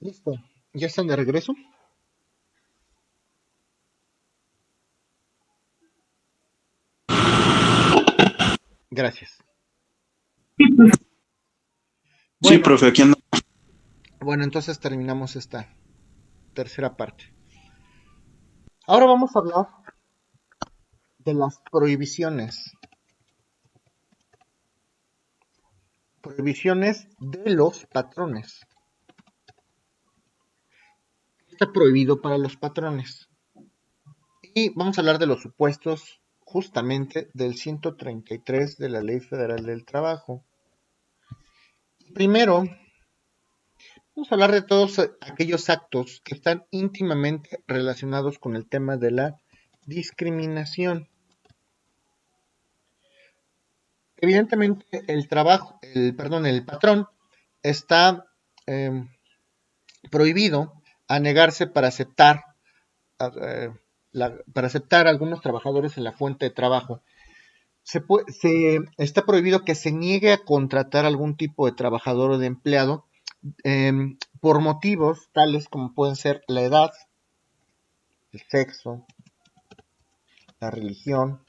Listo. ¿Ya están de regreso? Gracias. Sí, Bueno, profe, aquí ando. bueno, entonces terminamos esta tercera parte. Ahora vamos a hablar de las prohibiciones. Prohibiciones de los patrones. ¿Qué está prohibido para los patrones? Y vamos a hablar de los supuestos justamente del 133 de la Ley Federal del Trabajo. Primero, vamos a hablar de todos aquellos actos que están íntimamente relacionados con el tema de la discriminación. Evidentemente, el patrón está eh, prohibido a negarse eh, para aceptar a algunos trabajadores en la fuente de trabajo. Se está prohibido que se niegue a contratar algún tipo de trabajador o de empleado eh, por motivos tales como pueden ser la edad, el sexo, la religión,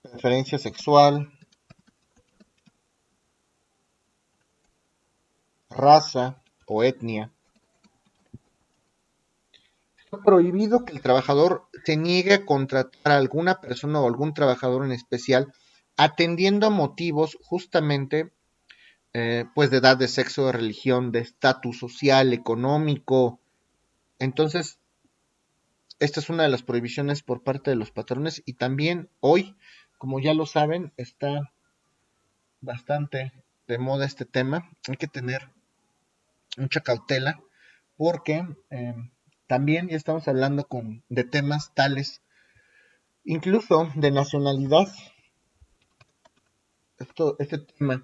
preferencia sexual, raza o etnia. Está prohibido que el trabajador se niegue a contratar a alguna persona o algún trabajador en especial atendiendo a motivos justamente pues de edad, de sexo, de religión, de estatus social, económico. Entonces, esta es una de las prohibiciones por parte de los patrones y también hoy, como ya lo saben, está bastante de moda este tema. Hay que tener mucha cautela porque también ya estamos hablando de temas tales, incluso de nacionalidad. Este tema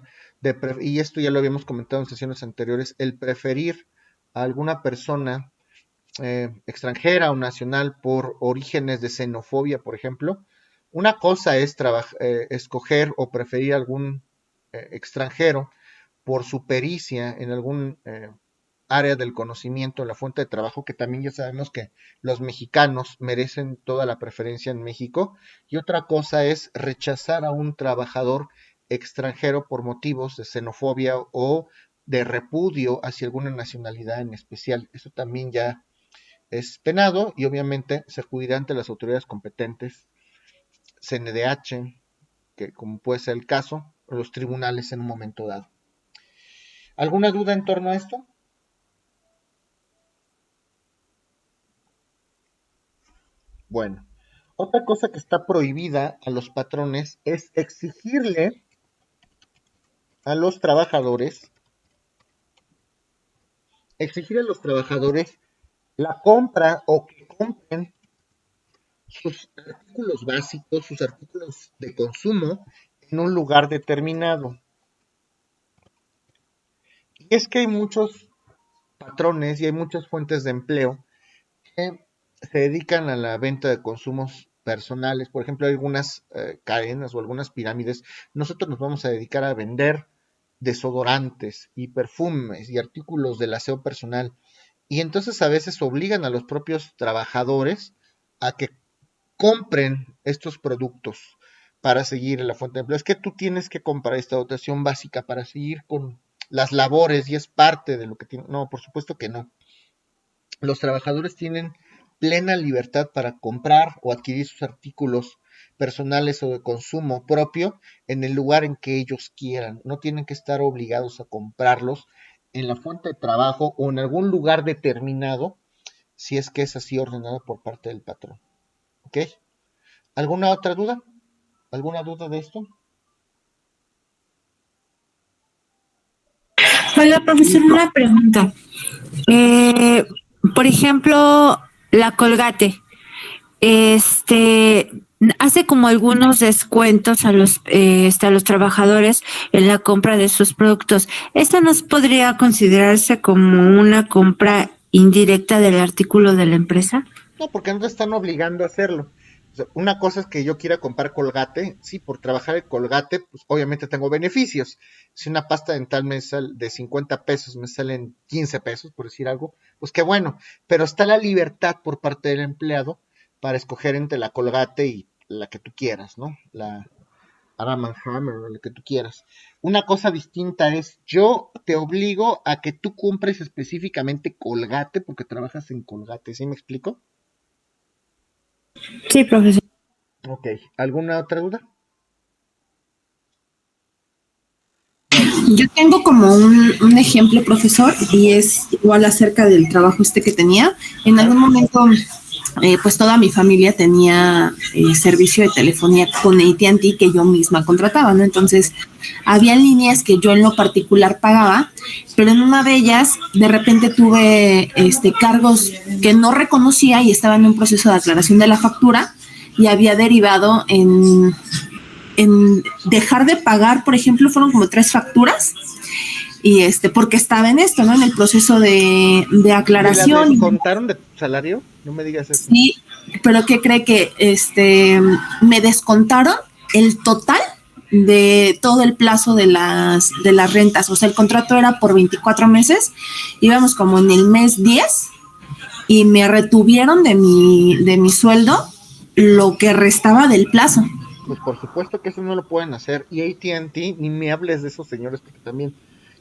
y esto ya lo habíamos comentado en sesiones anteriores, el preferir a alguna persona extranjera o nacional por orígenes de xenofobia, por ejemplo. Una cosa es escoger o preferir algún extranjero por su pericia en algún área del conocimiento, en la fuente de trabajo, que también ya sabemos que los mexicanos merecen toda la preferencia en México. Y otra cosa es rechazar a un trabajador extranjero por motivos de xenofobia o de repudio hacia alguna nacionalidad en especial. Eso también ya es penado y obviamente se acudirá ante las autoridades competentes, CNDH, que como puede ser el caso, o los tribunales en un momento dado. ¿Alguna duda en torno a esto? Bueno, otra cosa que está prohibida a los patrones es exigir a los trabajadores la compra o que compren sus artículos básicos, sus artículos de consumo en un lugar determinado. Y es que hay muchos patrones y hay muchas fuentes de empleo que se dedican a la venta de consumos personales. Por ejemplo, hay algunas cadenas o algunas pirámides. Nosotros nos vamos a dedicar a vender desodorantes y perfumes y artículos del aseo personal. Y entonces a veces obligan a los propios trabajadores a que compren estos productos para seguir en la fuente de empleo. Es que tú tienes que comprar esta dotación básica para seguir con las labores y es parte de lo que tiene. No, por supuesto que no. Los trabajadores tienen plena libertad para comprar o adquirir sus artículos personales o de consumo propio en el lugar en que ellos quieran. No tienen que estar obligados a comprarlos en la fuente de trabajo o en algún lugar determinado si es que es así ordenado por parte del patrón. ¿Ok? ¿Alguna otra duda? ¿Alguna duda de esto? Oiga, profesor, una pregunta. Eh, por ejemplo, la Colgate, este, hace como algunos descuentos a los trabajadores en la compra de sus productos. ¿Esto nos podría considerarse como una compra indirecta del artículo de la empresa? No, porque no te están obligando a hacerlo. O sea, una cosa es que yo quiera comprar Colgate, sí, por trabajar el Colgate, pues obviamente tengo beneficios. Si una pasta dental me sale de 50 pesos, me salen 15 pesos, por decir algo, pues qué bueno. Pero está la libertad por parte del empleado para escoger entre la Colgate y la que tú quieras, ¿no? La Arm& Hammer o la que tú quieras. Una cosa distinta es, yo te obligo a que tú compres específicamente Colgate porque trabajas en Colgate, ¿sí me explico? Sí, profesor. Ok, ¿alguna otra duda? Bueno, Yo tengo como un ejemplo, profesor, y es igual acerca del trabajo este que tenía. En claro. algún momento, pues toda mi familia tenía servicio de telefonía con AT&T que yo misma contrataba, ¿no? Entonces, había líneas que yo en lo particular pagaba, pero en una de ellas, de repente tuve cargos que no reconocía y estaba en un proceso de aclaración de la factura y había derivado en dejar de pagar, por ejemplo, fueron como 3 facturas y porque estaba en esto, ¿no? En el proceso de ¿Me las aclaración. descontaron de tu salario? No me digas eso. Sí, pero ¿qué cree que me descontaron el total de todo el plazo de las rentas? O sea, el contrato era por 24 meses, íbamos como en el mes 10 y me retuvieron de mi sueldo lo que restaba del plazo. Pues por supuesto que eso no lo pueden hacer. Y AT&T, ni me hables de esos señores porque también,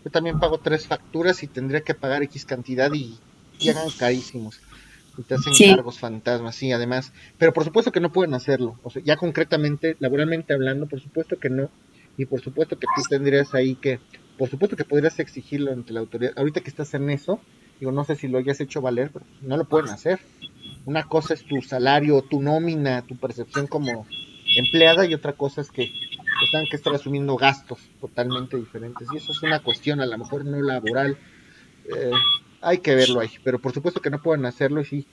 yo también pago 3 facturas y tendría que pagar X cantidad y llegan carísimos. Y te hacen Sí, cargos fantasmas, sí, además. Pero por supuesto que no pueden hacerlo. O sea, ya concretamente, laboralmente hablando, por supuesto que no. Y por supuesto que tú tendrías ahí que, por supuesto que podrías exigirlo ante la autoridad. Ahorita que estás en eso, digo, no sé si lo hayas hecho valer, pero no lo pueden hacer. Una cosa es tu salario, tu nómina, tu percepción como empleada y otra cosa es que pues, tengan que estar asumiendo gastos totalmente diferentes. Y eso es una cuestión, a lo mejor no laboral, hay que verlo ahí, pero por supuesto que no pueden hacerlo y sí.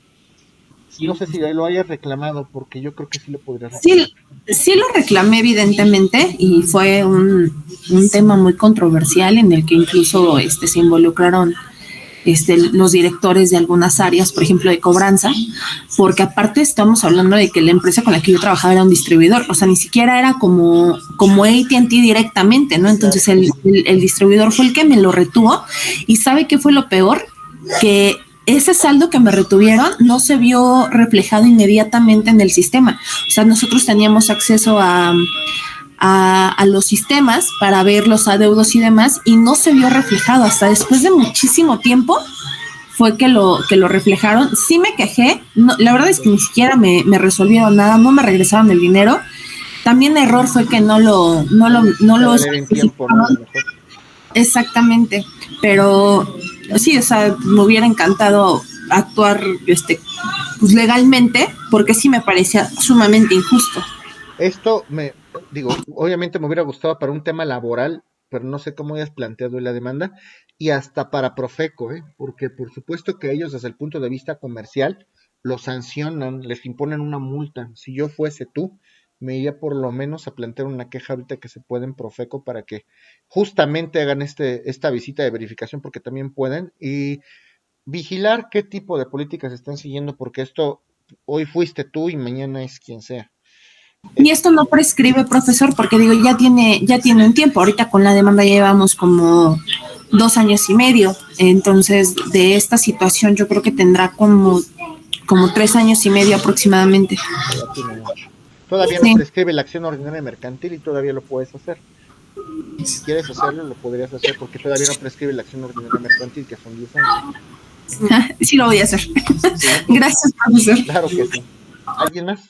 No sé si lo hayas reclamado, porque yo creo que sí lo podrías reclamar. sí, sí lo reclamé evidentemente y fue un tema muy controversial en el que incluso se involucraron los directores de algunas áreas, por ejemplo, de cobranza, porque aparte estamos hablando de que la empresa con la que yo trabajaba era un distribuidor, o sea, ni siquiera era como AT&T directamente, ¿no? Claro. Entonces el distribuidor fue el que me lo retuvo y ¿sabe qué fue lo peor? Que ese saldo que me retuvieron no se vio reflejado inmediatamente en el sistema. O sea, nosotros teníamos acceso a los sistemas para ver los adeudos y demás y no se vio reflejado hasta después de muchísimo tiempo fue que lo reflejaron. Sí me quejé, no, la verdad es que ni siquiera me resolvieron nada, no me regresaron el dinero. También error fue que No lo no hiciste lo valer en tiempo, ¿no? A lo especificaron mejor. exactamente, pero sí, o sea, me hubiera encantado actuar pues legalmente porque sí me parecía sumamente injusto. Esto digo, obviamente me hubiera gustado para un tema laboral, pero no sé cómo hayas planteado la demanda, y hasta para Profeco, ¿eh? Porque por supuesto que ellos desde el punto de vista comercial lo sancionan, les imponen una multa. Si yo fuese tú, me iría por lo menos a plantear una queja ahorita que se puede en Profeco para que justamente hagan esta visita de verificación, porque también pueden, y vigilar qué tipo de políticas están siguiendo, porque esto hoy fuiste tú y mañana es quien sea. Y esto no prescribe, profesor, porque digo, ya tiene un tiempo. Ahorita con la demanda ya llevamos como 2 años y medio. Entonces, de esta situación yo creo que tendrá como 3 años y medio aproximadamente. Ya tiene mucho. Todavía no Sí. prescribe la acción ordinaria mercantil y todavía lo puedes hacer. Si quieres hacerlo, lo podrías hacer porque todavía no prescribe la acción ordinaria mercantil, que son 10 años. Sí lo voy a hacer. Sí, Gracias, profesor. claro que sí. ¿Alguien más?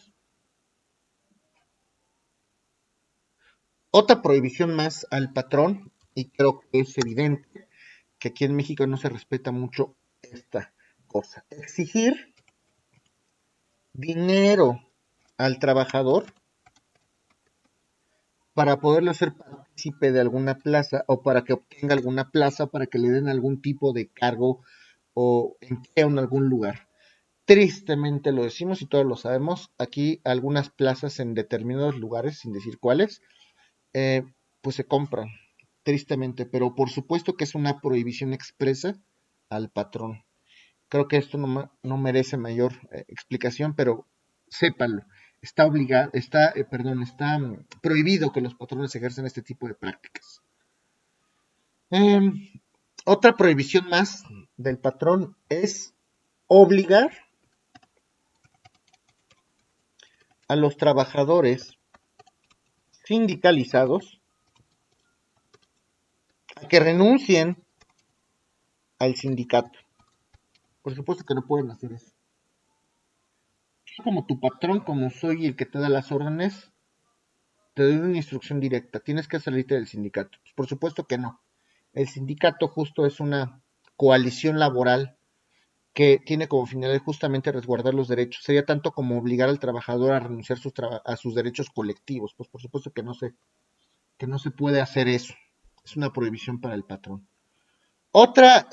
Otra prohibición más al patrón, y creo que es evidente que aquí en México no se respeta mucho esta cosa. Exigir dinero al trabajador para poderlo hacer partícipe de alguna plaza o para que obtenga alguna plaza, para que le den algún tipo de cargo o empleo en algún lugar. Tristemente lo decimos y todos lo sabemos, aquí algunas plazas en determinados lugares, sin decir cuáles, eh, pues se compran, tristemente, pero por supuesto que es una prohibición expresa al patrón. Creo que esto no merece mayor explicación, pero sépanlo. está prohibido que los patrones ejercen este tipo de prácticas. Otra prohibición más del patrón es obligar a los trabajadores sindicalizados a que renuncien al sindicato. Por supuesto que no pueden hacer eso. Yo como tu patrón, como soy el que te da las órdenes, te doy una instrucción directa. Tienes que salirte del sindicato. Pues por supuesto que no. El sindicato justo es una coalición laboral que tiene como finalidad justamente resguardar los derechos. Sería tanto como obligar al trabajador a renunciar a sus derechos colectivos. Pues por supuesto que no se puede hacer eso. Es una prohibición para el patrón. Otra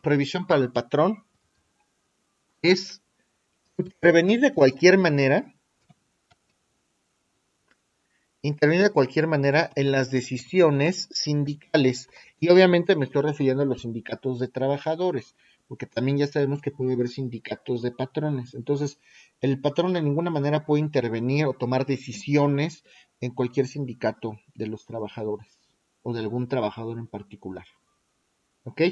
prohibición para el patrón es intervenir de cualquier manera en las decisiones sindicales. Y obviamente me estoy refiriendo a los sindicatos de trabajadores, porque también ya sabemos que puede haber sindicatos de patrones. Entonces, el patrón de ninguna manera puede intervenir o tomar decisiones en cualquier sindicato de los trabajadores o de algún trabajador en particular. ¿Ok?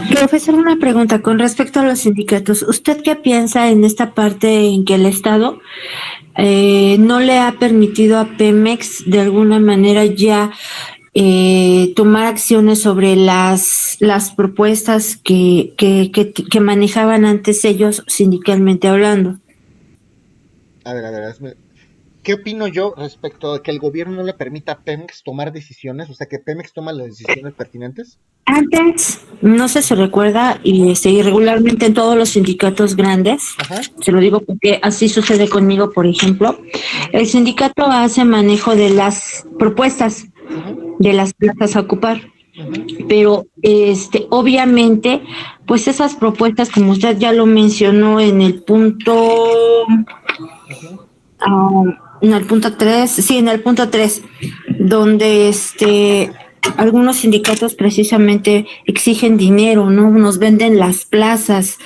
Profesor, una pregunta con respecto a los sindicatos. ¿Usted qué piensa en esta parte en que el Estado no le ha permitido a Pemex de alguna manera ya tomar acciones sobre las propuestas que manejaban antes ellos sindicalmente hablando? A ver, ¿qué opino yo respecto a que el gobierno no le permita a Pemex tomar decisiones? O sea, que Pemex toma las decisiones pertinentes. Antes, no sé si se recuerda, y irregularmente en todos los sindicatos grandes, Ajá. se lo digo porque así sucede conmigo, por ejemplo, Uh-huh, el sindicato hace manejo de las propuestas uh-huh, de las plazas a ocupar, uh-huh, pero obviamente, pues esas propuestas, como usted ya lo mencionó en el punto, uh-huh. en el punto 3, sí, en el punto 3, donde algunos sindicatos precisamente exigen dinero, ¿no? Nos venden las plazas,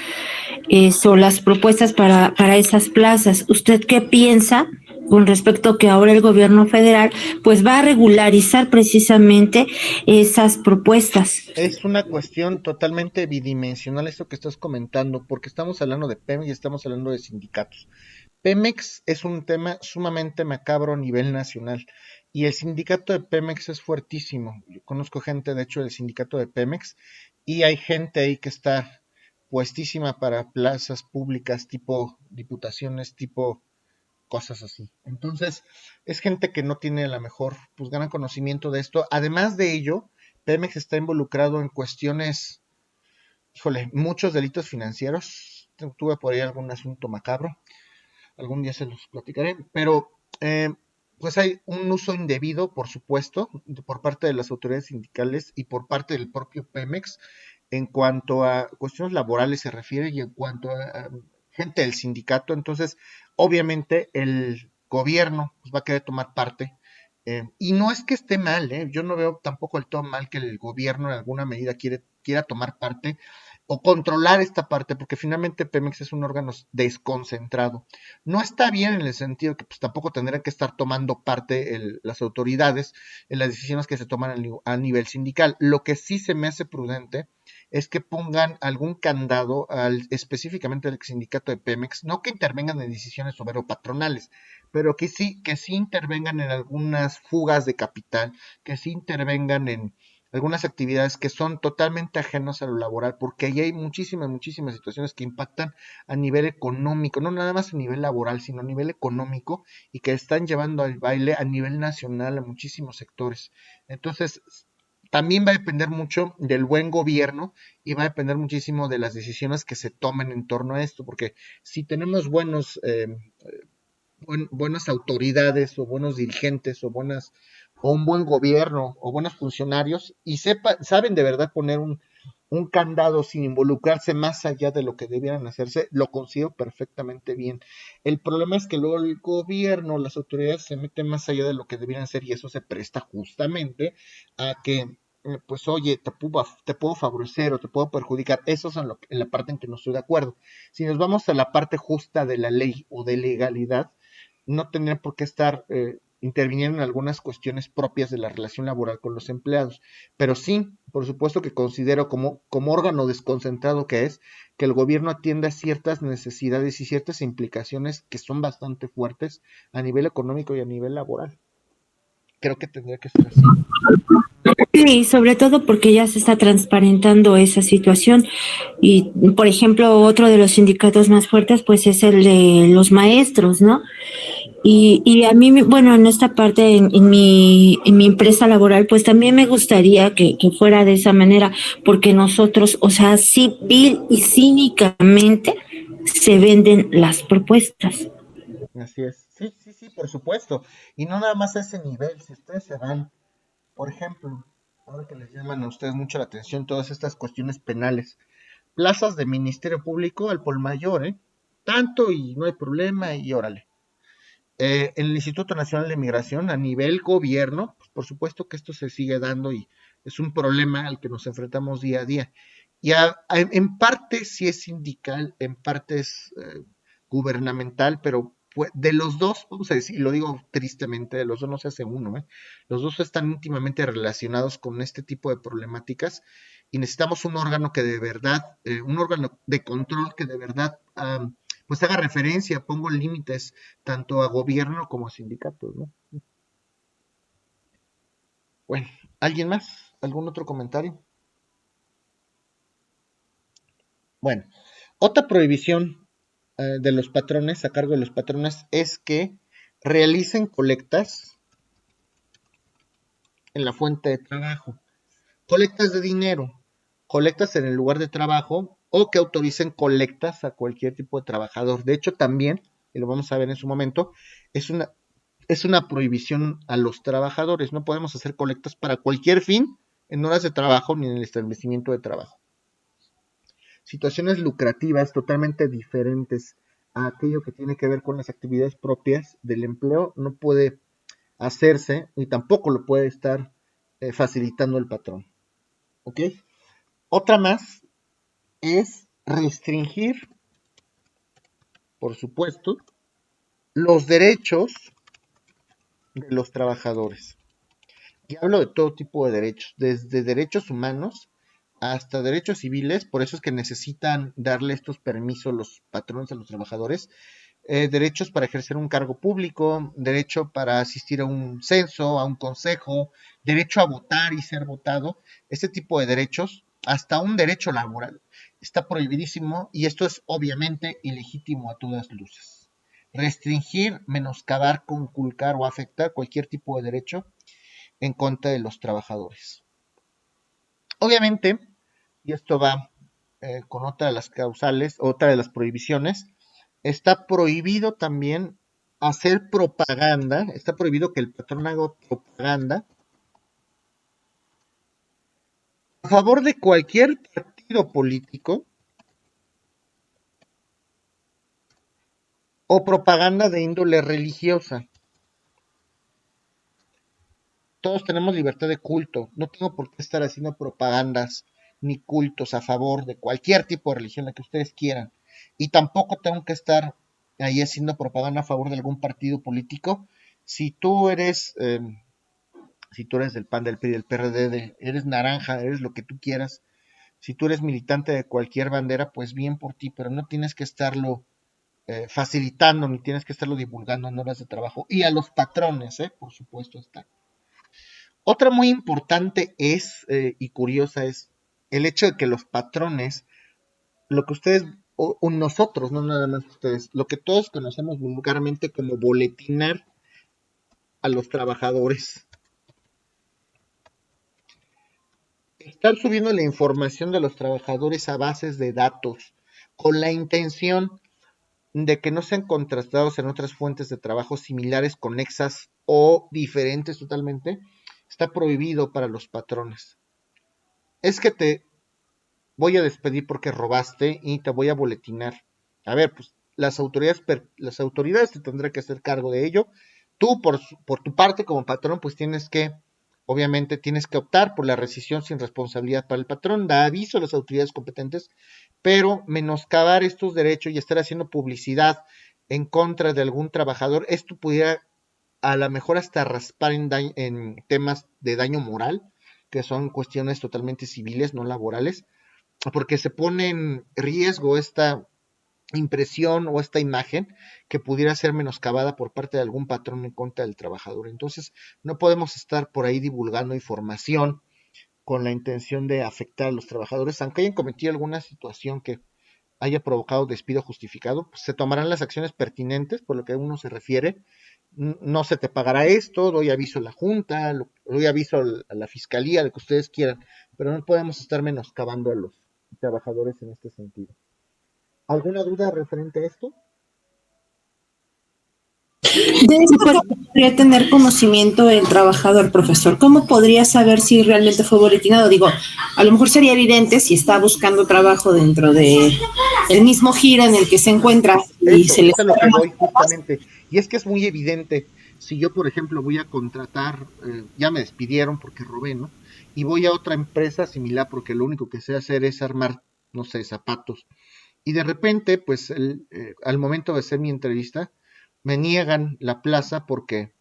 o las propuestas para esas plazas. ¿Usted qué piensa con respecto a que ahora el gobierno federal pues va a regularizar precisamente esas propuestas? Es una cuestión totalmente bidimensional esto que estás comentando, porque estamos hablando de Pemex y estamos hablando de sindicatos. Pemex es un tema sumamente macabro a nivel nacional y el sindicato de Pemex es fuertísimo. Yo conozco gente, de hecho, del sindicato de Pemex y hay gente ahí que está puestísima para plazas públicas, tipo diputaciones, tipo cosas así. Entonces, es gente que no tiene a lo mejor pues gran conocimiento de esto. Además de ello, Pemex está involucrado en cuestiones, híjole, muchos delitos financieros. Tuve por ahí algún asunto macabro, algún día se los platicaré, pero pues hay un uso indebido, por supuesto, por parte de las autoridades sindicales y por parte del propio Pemex en cuanto a cuestiones laborales se refiere y en cuanto a gente del sindicato. Entonces, obviamente, el gobierno pues, va a querer tomar parte. Y no es que esté mal, yo no veo tampoco el todo mal que el gobierno en alguna medida quiera tomar parte o controlar esta parte, porque finalmente Pemex es un órgano desconcentrado. No está bien en el sentido que pues, tampoco tendrán que estar tomando parte las autoridades en las decisiones que se toman a nivel sindical. Lo que sí se me hace prudente es que pongan algún candado específicamente al sindicato de Pemex, no que intervengan en decisiones obrero-patronales, pero que sí intervengan en algunas fugas de capital, que sí intervengan en algunas actividades que son totalmente ajenas a lo laboral, porque ahí hay muchísimas situaciones que impactan a nivel económico, no nada más a nivel laboral, sino a nivel económico, y que están llevando al baile a nivel nacional a muchísimos sectores. Entonces, también va a depender mucho del buen gobierno y va a depender muchísimo de las decisiones que se tomen en torno a esto, porque si tenemos buenas autoridades o buenos dirigentes o un buen gobierno o buenos funcionarios y saben de verdad poner un candado sin involucrarse más allá de lo que debieran hacerse, lo considero perfectamente bien. El problema es que luego el gobierno, las autoridades se meten más allá de lo que debieran hacer y eso se presta justamente a que pues oye, te puedo favorecer o te puedo perjudicar. Eso es en la parte en que no estoy de acuerdo. Si nos vamos a la parte justa de la ley o de legalidad, no tendría por qué estar interviniendo en algunas cuestiones propias de la relación laboral con los empleados. Pero sí, por supuesto que considero como órgano desconcentrado que es, que el gobierno atienda ciertas necesidades y ciertas implicaciones que son bastante fuertes a nivel económico y a nivel laboral. Creo que tendría que ser así. Sí, sobre todo porque ya se está transparentando esa situación y, por ejemplo, otro de los sindicatos más fuertes pues es el de los maestros, ¿no? Y a mí, bueno, en esta parte, en mi empresa laboral, pues también me gustaría que fuera de esa manera, porque nosotros, o sea, civil y cínicamente se venden las propuestas. Así es. Sí, sí, sí, por supuesto. Y no nada más a ese nivel. Si ustedes se van, por ejemplo, ahora que les llaman a ustedes mucho la atención todas estas cuestiones penales, plazas de Ministerio Público al por mayor, ¿eh? Tanto y no hay problema y órale. En el Instituto Nacional de Migración, a nivel gobierno, pues por supuesto que esto se sigue dando y es un problema al que nos enfrentamos día a día. Y en parte sí es sindical, en parte es gubernamental, pero pues, de los dos, vamos a decir, y lo digo tristemente, de los dos no se hace uno, ¿eh? Los dos están íntimamente relacionados con este tipo de problemáticas y necesitamos un órgano que de verdad, un órgano de control que de verdad pues haga referencia, pongo límites tanto a gobierno como a sindicatos, ¿no? Bueno, ¿alguien más? ¿Algún otro comentario? Bueno, otra prohibición de los patrones, a cargo de los patrones, es que realicen colectas en la fuente de trabajo, colectas de dinero, colectas en el lugar de trabajo o que autoricen colectas a cualquier tipo de trabajador. De hecho, también, y lo vamos a ver en su momento, es una prohibición a los trabajadores. No podemos hacer colectas para cualquier fin en horas de trabajo ni en el establecimiento de trabajo. Situaciones lucrativas totalmente diferentes a aquello que tiene que ver con las actividades propias del empleo no puede hacerse y tampoco lo puede estar facilitando el patrón. ¿Ok? Otra más es restringir, por supuesto, los derechos de los trabajadores. Y hablo de todo tipo de derechos, desde derechos humanos hasta derechos civiles, por eso es que necesitan darle estos permisos los patrones a los trabajadores, derechos para ejercer un cargo público, derecho para asistir a un censo, a un consejo, derecho a votar y ser votado, este tipo de derechos, hasta un derecho laboral, está prohibidísimo y esto es obviamente ilegítimo a todas luces. Restringir, menoscabar, conculcar o afectar cualquier tipo de derecho en contra de los trabajadores. Obviamente, y esto va con otra de las causales, otra de las prohibiciones, está prohibido también hacer propaganda, está prohibido que el patrón haga propaganda a favor de cualquier partido político o propaganda de índole religiosa. Todos tenemos libertad de culto, no tengo por qué estar haciendo propagandas ni cultos a favor de cualquier tipo de religión, la que ustedes quieran. Y tampoco tengo que estar ahí haciendo propaganda a favor de algún partido político. Si tú eres, si tú eres del PAN, del PRI, del PRD, eres naranja, eres lo que tú quieras. Si tú eres militante de cualquier bandera, pues bien por ti, pero no tienes que estarlo facilitando, ni tienes que estarlo divulgando en horas de trabajo. Y a los patrones, por supuesto, está. Otra muy importante es, y curiosa, es el hecho de que los patrones, lo que ustedes, o nosotros, no nada más ustedes, lo que todos conocemos vulgarmente como boletinar a los trabajadores. Estar subiendo la información de los trabajadores a bases de datos con la intención de que no sean contrastados en otras fuentes de trabajo similares, conexas o diferentes totalmente, está prohibido para los patrones. Es que te voy a despedir porque robaste y te voy a boletinar. A ver, pues las autoridades te tendrán que hacer cargo de ello. Tú, por tu parte, como patrón, pues tienes que obviamente tienes que optar por la rescisión sin responsabilidad para el patrón, da aviso a las autoridades competentes, pero menoscabar estos derechos y estar haciendo publicidad en contra de algún trabajador, esto pudiera a lo mejor hasta raspar en temas de daño moral, que son cuestiones totalmente civiles, no laborales, porque se pone en riesgo esta impresión o esta imagen que pudiera ser menoscabada por parte de algún patrón en contra del trabajador. Entonces, no podemos estar por ahí divulgando información con la intención de afectar a los trabajadores, aunque hayan cometido alguna situación que haya provocado despido justificado, pues se tomarán las acciones pertinentes por lo que a uno se refiere. No se te pagará esto, doy aviso a la Junta, doy aviso a la Fiscalía, lo que ustedes quieran, pero no podemos estar menoscabando a los trabajadores en este sentido. ¿Alguna duda referente a esto? De esto podría tener conocimiento el trabajador, profesor. ¿Cómo podría saber si realmente fue boletinado? Digo, a lo mejor sería evidente si está buscando trabajo dentro de el mismo giro en el que se encuentra y se le Es a lo que voy justamente. Y es que es muy evidente. Si yo, por ejemplo, voy a contratar, ya me despidieron porque robé, ¿no? Y voy a otra empresa similar porque lo único que sé hacer es armar, no sé, zapatos. Y de repente, pues al momento de hacer mi entrevista, me niegan la plaza porque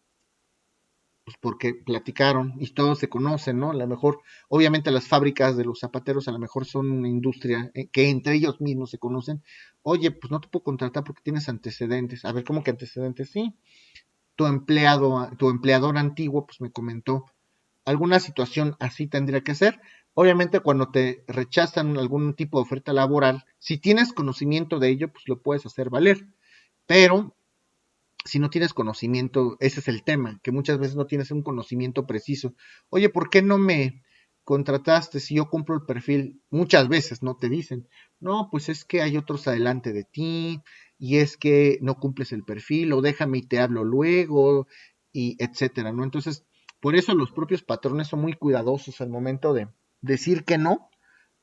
platicaron y todos se conocen, ¿no? A lo mejor, obviamente las fábricas de los zapateros a lo mejor son una industria que entre ellos mismos se conocen. Oye, pues no te puedo contratar porque tienes antecedentes. A ver, ¿cómo que antecedentes? Sí. Tu empleador antiguo, pues me comentó alguna situación así tendría que ser. Obviamente cuando te rechazan algún tipo de oferta laboral, si tienes conocimiento de ello, pues lo puedes hacer valer. Pero si no tienes conocimiento, ese es el tema, que muchas veces no tienes un conocimiento preciso. Oye, ¿por qué no me contrataste si yo cumplo el perfil? Muchas veces no te dicen, no, pues es que hay otros adelante de ti y es que no cumples el perfil o déjame y te hablo luego y etcétera, ¿no? Entonces, por eso los propios patrones son muy cuidadosos al momento de decir que no,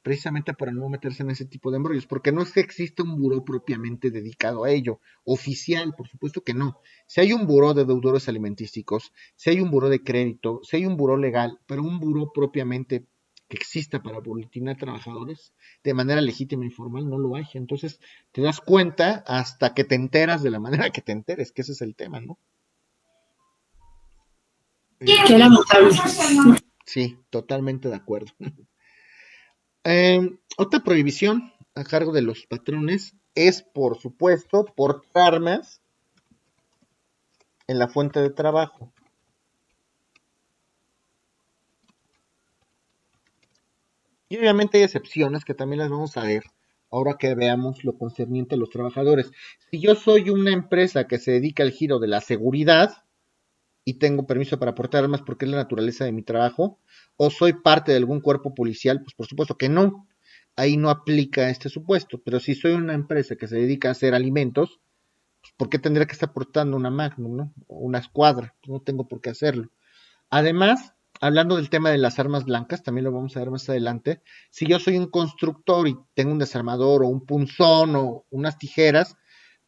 precisamente para no meterse en ese tipo de embrollos, porque no es que exista un buró propiamente dedicado a ello, oficial, por supuesto que no. Si hay un buró de deudores alimentísticos, si hay un buró de crédito, si hay un buró legal, pero un buró propiamente que exista para boletinar trabajadores de manera legítima y formal, no lo hay. Entonces te das cuenta hasta que te enteras de la manera que te enteres, que ese es el tema, ¿no? qué lamentable. Sí, totalmente de acuerdo. Otra prohibición a cargo de los patrones es, por supuesto, portar armas en la fuente de trabajo. Y obviamente hay excepciones que también las vamos a ver ahora que veamos lo concerniente a los trabajadores. Si yo soy una empresa que se dedica al giro de la seguridad y tengo permiso para portar armas porque es la naturaleza de mi trabajo, o soy parte de algún cuerpo policial, pues por supuesto que no. Ahí no aplica este supuesto. Pero si soy una empresa que se dedica a hacer alimentos, ¿por qué tendría que estar portando una Magnum, ¿no? O una escuadra? No tengo por qué hacerlo. Además, hablando del tema de las armas blancas, también lo vamos a ver más adelante, si yo soy un constructor y tengo un desarmador o un punzón o unas tijeras,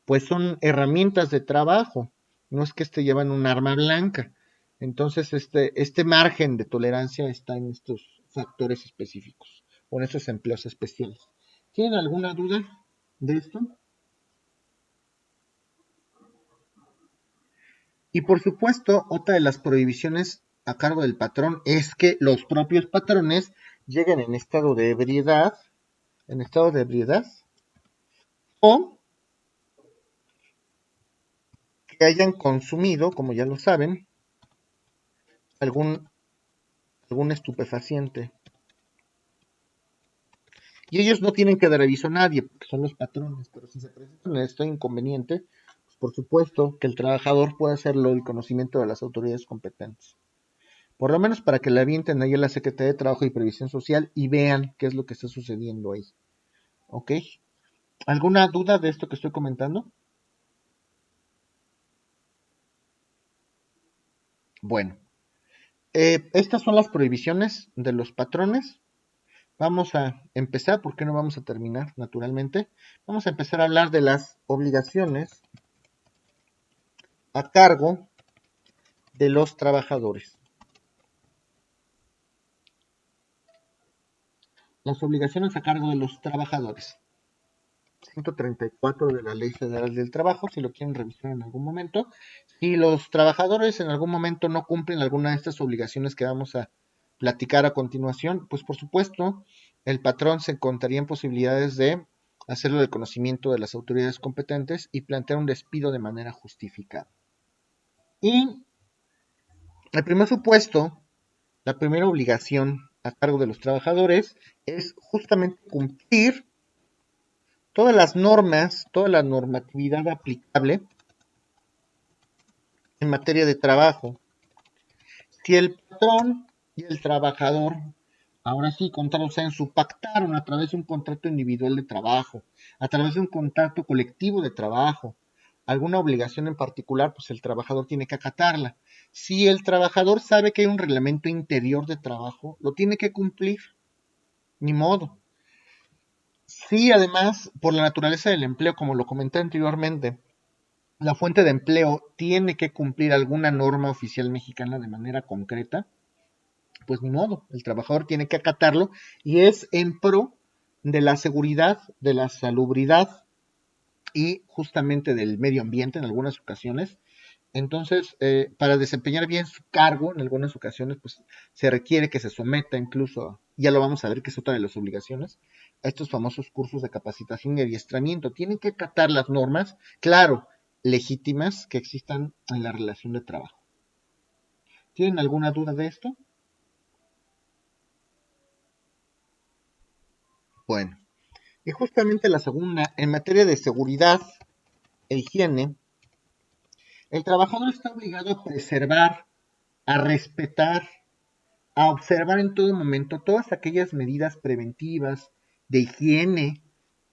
pues son herramientas de trabajo, no es que llevan un arma blanca. Entonces, este margen de tolerancia está en estos factores específicos o en estos empleos especiales. ¿Tienen alguna duda de esto? Y por supuesto, otra de las prohibiciones a cargo del patrón es que los propios patrones lleguen en estado de ebriedad, o que hayan consumido, como ya lo saben, algún, algún estupefaciente. Y ellos no tienen que dar aviso a nadie, porque son los patrones, pero si se presenta este inconveniente, pues por supuesto que el trabajador puede hacerlo el conocimiento de las autoridades competentes. Por lo menos para que le avienten ahí a la Secretaría de Trabajo y Previsión Social y vean qué es lo que está sucediendo ahí. ¿Ok? ¿Alguna duda de esto que estoy comentando? Bueno, estas son las prohibiciones de los patrones. Vamos a empezar, porque no vamos a terminar, naturalmente. Vamos a empezar a hablar de las obligaciones a cargo de los trabajadores. las obligaciones a cargo de los trabajadores. 134 de la Ley Federal del Trabajo, si lo quieren revisar en algún momento. Si los trabajadores en algún momento no cumplen alguna de estas obligaciones que vamos a platicar a continuación, pues por supuesto el patrón se encontraría en posibilidades de hacerlo de conocimiento de las autoridades competentes y plantear un despido de manera justificada. Y el primer supuesto, la primera obligación a cargo de los trabajadores es justamente cumplir todas las normas, toda la normatividad aplicable en materia de trabajo. Si el patrón y el trabajador, ahora sí, en su pactaron a través de un contrato individual de trabajo, a través de un contrato colectivo de trabajo, alguna obligación en particular, pues el trabajador tiene que acatarla. Si el trabajador sabe que hay un reglamento interior de trabajo, lo tiene que cumplir, ni modo. Si además, por la naturaleza del empleo, como lo comenté anteriormente, la fuente de empleo tiene que cumplir alguna norma oficial mexicana de manera concreta, pues ni modo, el trabajador tiene que acatarlo y es en pro de la seguridad, de la salubridad y justamente del medio ambiente en algunas ocasiones. Entonces, para desempeñar bien su cargo, en algunas ocasiones, pues se requiere que se someta incluso, ya lo vamos a ver que es otra de las obligaciones, a estos famosos cursos de capacitación y adiestramiento. Tienen que acatar las normas, claro, legítimas que existan en la relación de trabajo. ¿Tienen alguna duda de esto? Bueno, y justamente la segunda, en materia de seguridad e higiene, el trabajador está obligado a preservar, a respetar, a observar en todo momento todas aquellas medidas preventivas, de higiene,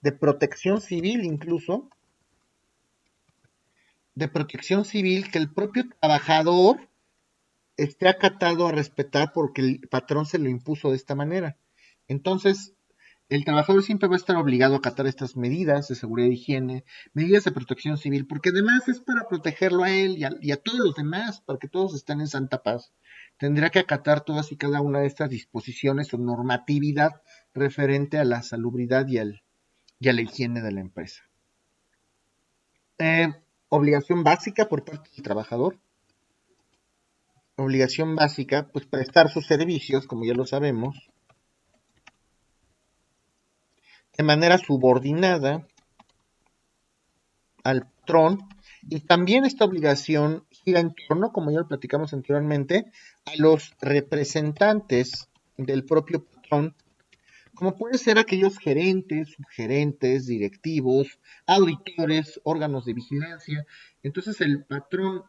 de protección civil incluso, de protección civil que el propio trabajador esté acatado a respetar porque el patrón se lo impuso de esta manera. Entonces, el trabajador siempre va a estar obligado a acatar estas medidas de seguridad e higiene, medidas de protección civil, porque además es para protegerlo a él y a todos los demás, para que todos estén en santa paz. Tendrá que acatar todas y cada una de estas disposiciones o normatividad referente a la salubridad y a la higiene de la empresa. Obligación básica por parte del trabajador. Obligación básica, pues prestar sus servicios, como ya lo sabemos, de manera subordinada al patrón, y también esta obligación gira en torno, como ya lo platicamos anteriormente, a los representantes del propio patrón, como pueden ser aquellos gerentes, subgerentes, directivos, auditores, órganos de vigilancia. Entonces el patrón,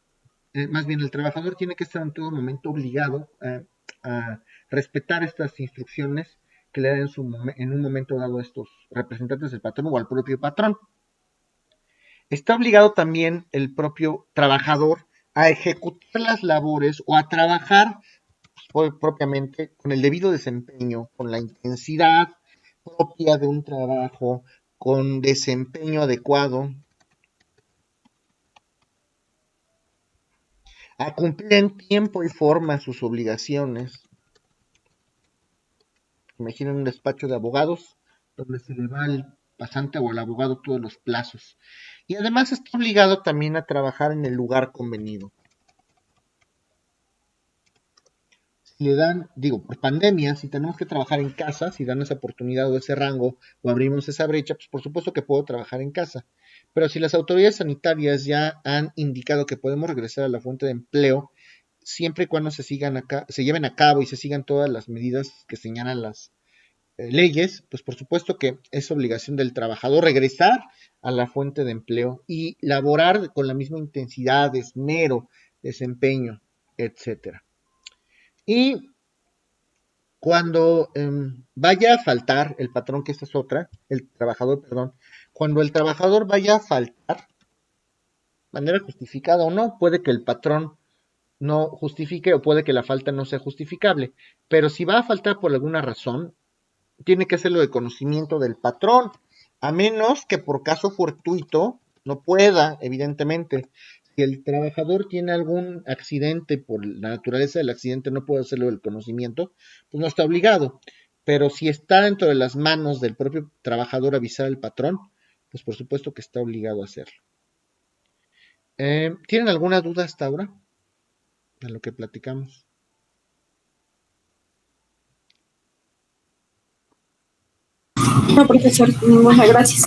más bien el trabajador, tiene que estar en todo momento obligado a respetar estas instrucciones que le dan en un momento dado a estos representantes del patrón o al propio patrón. Está obligado también el propio trabajador a ejecutar las labores o a trabajar propiamente con el debido desempeño, con la intensidad propia de un trabajo, con desempeño adecuado, a cumplir en tiempo y forma sus obligaciones. Imaginen un despacho de abogados donde se le va al pasante o al abogado todos los plazos. Y además está obligado también a trabajar en el lugar convenido. Si le dan, por pandemia, si tenemos que trabajar en casa, si dan esa oportunidad o ese rango o abrimos esa brecha, pues por supuesto que puedo trabajar en casa. Pero si las autoridades sanitarias ya han indicado que podemos regresar a la fuente de empleo, siempre y cuando se lleven a cabo y se sigan todas las medidas que señalan las leyes, pues por supuesto que es obligación del trabajador regresar a la fuente de empleo y laborar con la misma intensidad, esmero, desempeño, etcétera. Y cuando vaya a faltar el patrón, que esta es otra, el trabajador, perdón, cuando el trabajador vaya a faltar, de manera justificada o no, puede que el patrón no justifique o puede que la falta no sea justificable, pero si va a faltar por alguna razón, tiene que hacerlo de conocimiento del patrón, a menos que por caso fortuito no pueda, evidentemente. Si el trabajador tiene algún accidente, por la naturaleza del accidente no puede hacerlo del conocimiento, pues no está obligado. Pero si está dentro de las manos del propio trabajador avisar al patrón, pues por supuesto que está obligado a hacerlo. ¿Tienen alguna duda hasta ahora de lo que platicamos? No, profesor, ninguna, gracias.